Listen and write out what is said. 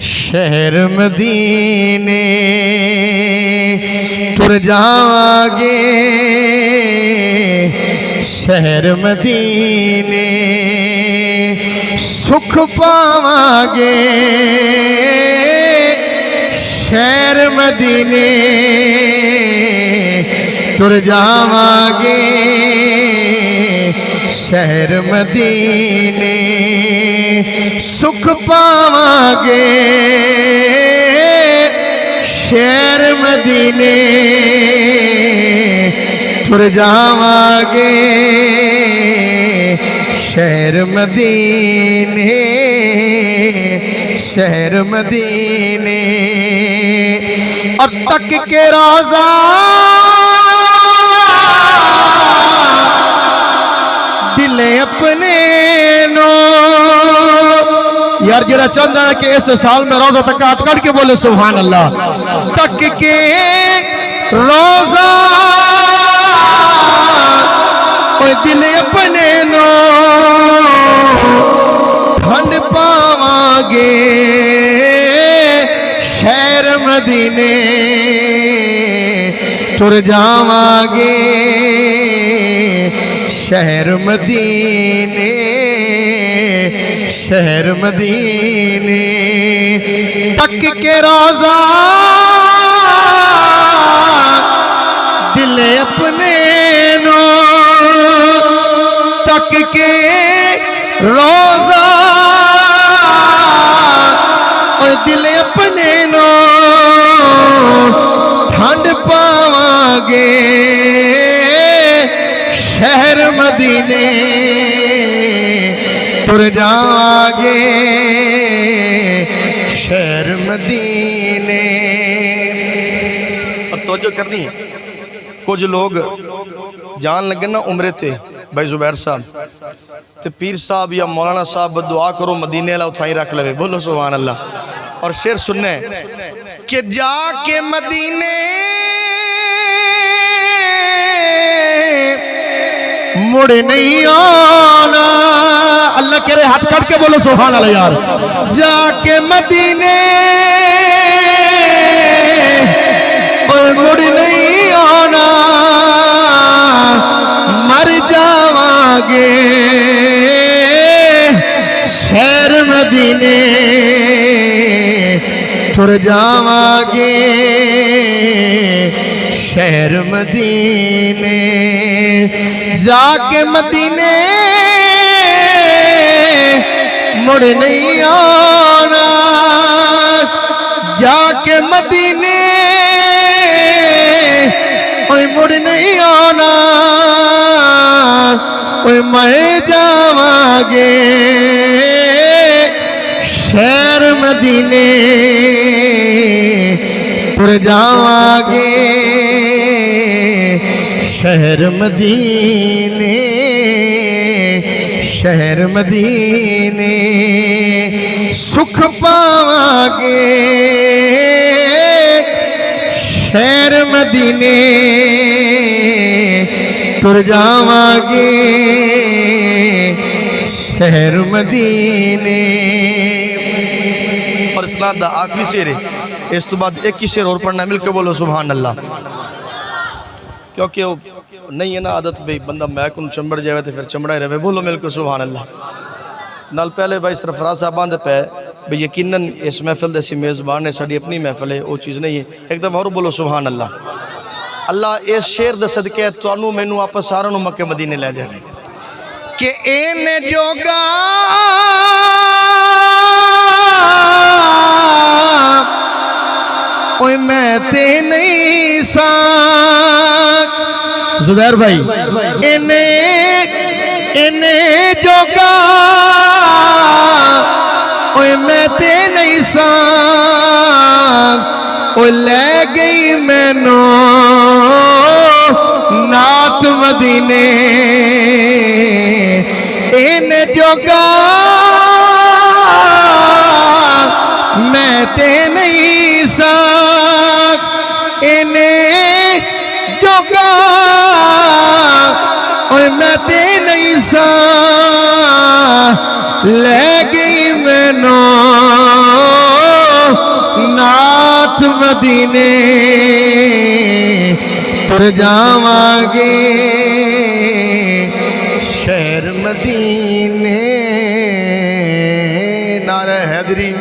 شہر مدینے تر جاگے شہر مدینے سکھ پاواگے شہر مدینے تر جاواگے شہر مدینے سکھ پاواگے شہر مدینے تر جاواگے شہر مدینے شہر مدینے اور تک کے روزہ دل اپنے نو یار جڑا چاہتا ہے کہ اس سال میں روزہ تک ہاتھ کر کے بولے سبحان اللہ تک کے روزہ اور دل اپنے نو ٹھنڈ پاواگے شہر مدینے تر جاواگے شہر مدینے شہر مدینے تک کے روزہ دل اپنے نو تک کے روزہ اور دل اپنے نو ٹھنڈ پاواگے شہر مدینے تر جاگے شہر مدینے اب توجہ کرنی ہے کچھ لوگ جان لگے نا عمرے تھے بھائی زبیر صاحب تے پیر صاحب یا مولانا صاحب دعا کرو مدینے اللہ اٹھائی رکھ لگے بولو سبحان اللہ اور شعر سننے کہ جا کے مدینے مڑ نہیں آنا اللہ کہہ رہے ہاتھ کٹ کے بولو سبحان اللہ یار جا کے مدینے اور مڑ نہیں آنا مر جاواگے شہر مدینے تر جاواگے شہر مدینے جا کے مدینے مڑ نہیں آنا جا کے مدینے اوہ مڑ نہیں آنا اوہ مر جاواگے شہر مدینے تر جاواگے شہر مدینے شہر مدینے سکھ پاواگے شہر مدینے تر جاواگے شہر مدینے اور اسلام دا آخری شعر ہے اس تو بعد ایک ہی شعر اور پڑھنا مل کے بولو سبحان اللہ کیونکہ نہیں ہے نا عادت بھئی بندہ محکن چمبڑ جائے تو پھر چمڑا ہی رہے بولو مل کے سبحان اللہ نال پہلے بھائی سرفراز صاحبان دے پہ بھئی یقیناً اس محفل دے سی میزبان ہے ساڑی اپنی محفل ہے وہ چیز نہیں ہے ایک دفعہ اور بولو سبحان اللہ اللہ اس شعر دے صدقے تو انو میں نو آپس سارا نو مکہ مدینے لے جائے کہ این جوگا اوہ میں تے نہیں ساک زبیر بھائی انہیں جوگا اوہ میں تے نہیں ساک اوہ لے گئی میں نو نات مدینے انہیں جوگا میں تے نہیں ساک انہیں جوگا اور میں تے نہیں ساک لے گئی مینو نات مدینے تر جاواں گے شہر مدینے نعرہ حیدری